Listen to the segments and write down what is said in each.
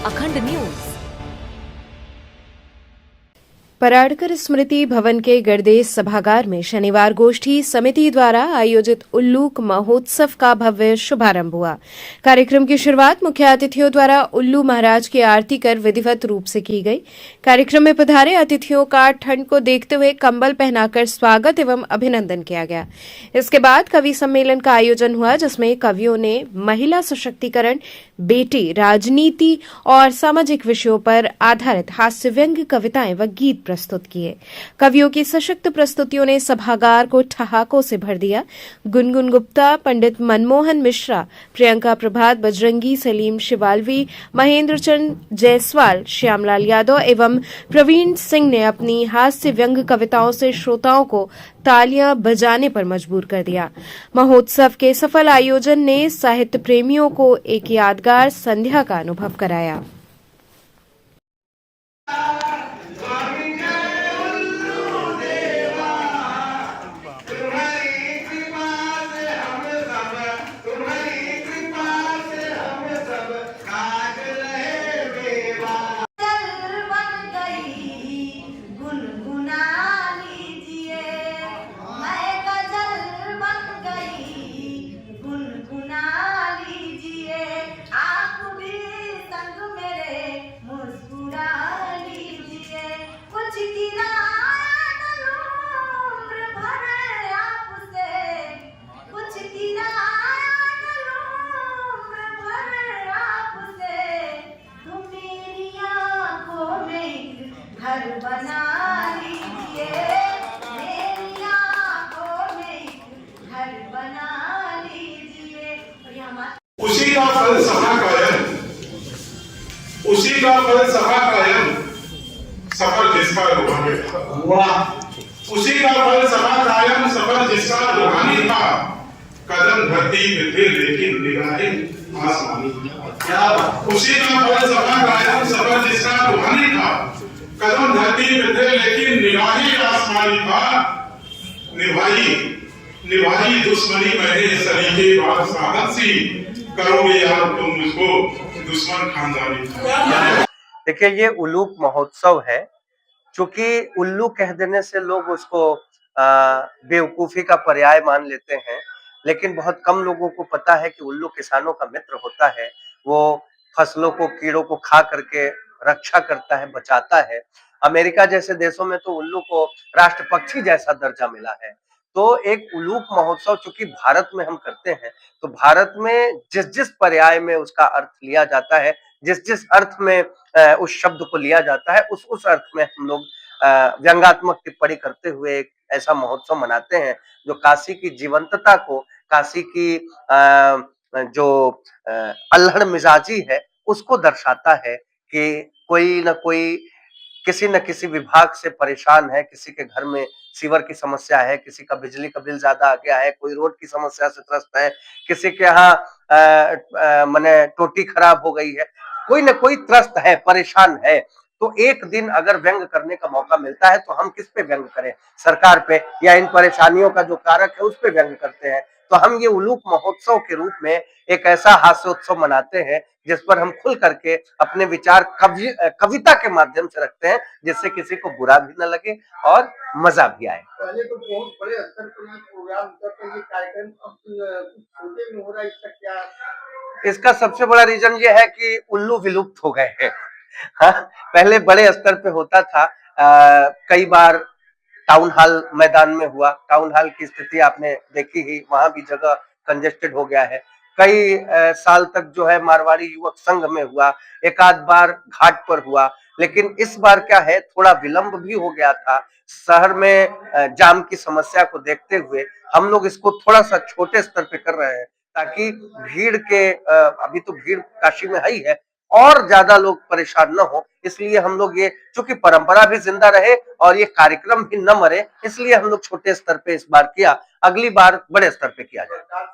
अखंड न्यूज। पराड़कर स्मृति भवन के गणदेश सभागार में शनिवार गोष्ठी समिति द्वारा आयोजित उल्लूक महोत्सव का भव्य शुभारंभ हुआ। कार्यक्रम की शुरुआत मुख्य अतिथियों द्वारा उल्लू महाराज की आरती कर विधिवत रूप से की गई। कार्यक्रम में पधारे अतिथियों का ठंड को देखते हुए कंबल पहनाकर स्वागत एवं अभिनंदन किया गया। इसके बाद कवि सम्मेलन का आयोजन हुआ, जिसमें कवियों ने महिला सशक्तिकरण, बेटी, राजनीति और सामाजिक विषयों पर आधारित हास्य व्यंग्य कविताएं व गीत प्रस्तुत किए। कवियों की सशक्त प्रस्तुतियों ने सभागार को ठहाकों से भर दिया। गुनगुन गुप्ता, पंडित मनमोहन मिश्रा, प्रियंका प्रभात, बजरंगी, सलीम शिवालवी, महेंद्र चंद जायसवाल, श्यामलाल यादव एवं प्रवीण सिंह ने अपनी हास्य व्यंग्य कविताओं से श्रोताओं को तालियां बजाने पर मजबूर कर दिया। महोत्सव के सफल आयोजन ने साहित्य प्रेमियों को एक यादगार संध्या का अनुभव कराया। घर बना लीजिए, मेरी आंखों में घर बना लीजिए। उसी का फलसफा कायम, उसी का फलसफा कायम, सफर जिसका रूहानी था। उसी का फलसफा कायम, सफर जिसका रूहानी था। कदम धरती पे थे लेकिन निगाहें आसमानी। उसी का फलसफा कायम, सफर जिसका रूहानी था। कदम धरती पे थे लेकिन निगाहें आसमानी था। निभाई दुश्मनी मैंने सलीके बात साहब सी। करोगे यार तुम मुझको दुश्मन खानदानी था। देखिए, ये उल्लूक महोत्सव है। चूंकि उल्लू कह देने से लोग उसको बेवकूफी का पर्याय मान लेते हैं, लेकिन बहुत कम लोगों को पता है कि उल्लू किसानों का मित्र होता है। वो फसलों को, कीड़ों को खा करके रक्षा करता है, बचाता है। अमेरिका जैसे देशों में तो उल्लू को राष्ट्र पक्षी जैसा दर्जा मिला है। तो एक उल्लूक महोत्सव चूंकि भारत में हम करते हैं, तो भारत में जिस जिस पर्याय में उसका अर्थ लिया जाता है, जिस जिस अर्थ में उस शब्द को लिया जाता है, उस अर्थ में हम लोग व्यंग्यात्मक टिप्पणी करते हुए एक ऐसा महोत्सव मनाते हैं जो काशी की जीवंतता को, काशी की जो अल्हड़ मिजाजी है, उसको दर्शाता है कि कोई न कोई किसी न किसी विभाग से परेशान है, किसी के घर में सीवर की समस्या है, किसी का बिजली का बिल ज्यादा आ गया है, कोई रोड की समस्या से त्रस्त है, किसी के यहाँ माने टोटी खराब हो गई है, कोई न कोई त्रस्त है, परेशान है। तो एक दिन अगर व्यंग करने का मौका मिलता है तो हम किस पे व्यंग करें? सरकार पे, या इन परेशानियों का जो कारक है उस पे व्यंग करते हैं। तो हम ये उल्लूक महोत्सव के रूप में एक ऐसा हास्योत्सव मनाते हैं जिस पर हम खुल करके अपने विचार कविता के माध्यम से रखते हैं, जिससे किसी को बुरा भी न लगे और मजा भी आए। पहले तो बहुत बड़े स्तर पर ये प्रोग्राम करते, ये कार्यक्रम अब छोटे में हो रहा है, इसका क्या? इसका सबसे बड़ा रीजन ये है कि उल्लू विलुप्त हो गए हैं। हाँ, पहले बड़े स्तर पे होता था। कई बार टाउन हॉल मैदान में हुआ। टाउन हॉल की स्थिति आपने देखी ही, वहां भी जगह कंजेस्टेड हो गया है। कई साल तक जो है मारवाड़ी युवक संघ में हुआ, एक आध बार घाट पर हुआ, लेकिन इस बार क्या है, थोड़ा विलंब भी हो गया था। शहर में जाम की समस्या को देखते हुए हम लोग इसको थोड़ा सा छोटे स्तर पे कर रहे हैं, ताकि भीड़ के अभी तो भीड़ काशी में है ही है, और ज्यादा लोग परेशान न हो, इसलिए हम लोग ये, चूंकि परंपरा भी जिंदा रहे और ये कार्यक्रम भी न मरे, इसलिए हम लोग छोटे स्तर पे इस बार किया। अगली बार बड़े स्तर पे किया जाएगा।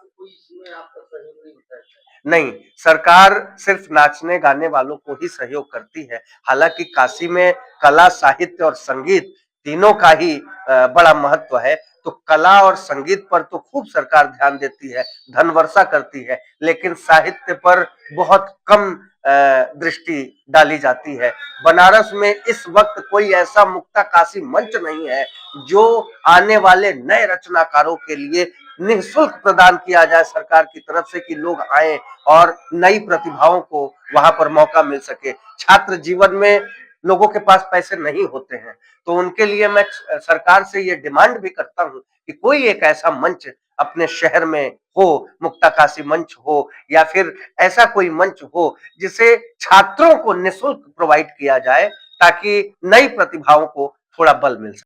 नहीं, सरकार सिर्फ नाचने गाने वालों को ही सहयोग करती है। हालांकि काशी में कला, साहित्य और संगीत तीनों का ही बड़ा महत्व है। तो कला और संगीत पर तो खूब सरकार ध्यान देती है, धन वर्षा करती है, लेकिन साहित्य पर बहुत कम दृष्टि डाली जाती है। बनारस में इस वक्त कोई ऐसा मुक्ताकाशी मंच नहीं है जो आने वाले नए रचनाकारों के लिए निःशुल्क प्रदान किया जाए सरकार की तरफ से, कि लोग आए और नई प्रतिभाओं को वहां पर मौका मिल सके। छात्र जीवन में लोगों के पास पैसे नहीं होते हैं, तो उनके लिए मैं सरकार से ये डिमांड भी करता हूं कि कोई एक ऐसा मंच अपने शहर में हो, मुक्ताकाशी मंच हो या फिर ऐसा कोई मंच हो जिसे छात्रों को निःशुल्क प्रोवाइड किया जाए, ताकि नई प्रतिभाओं को थोड़ा बल मिल सके।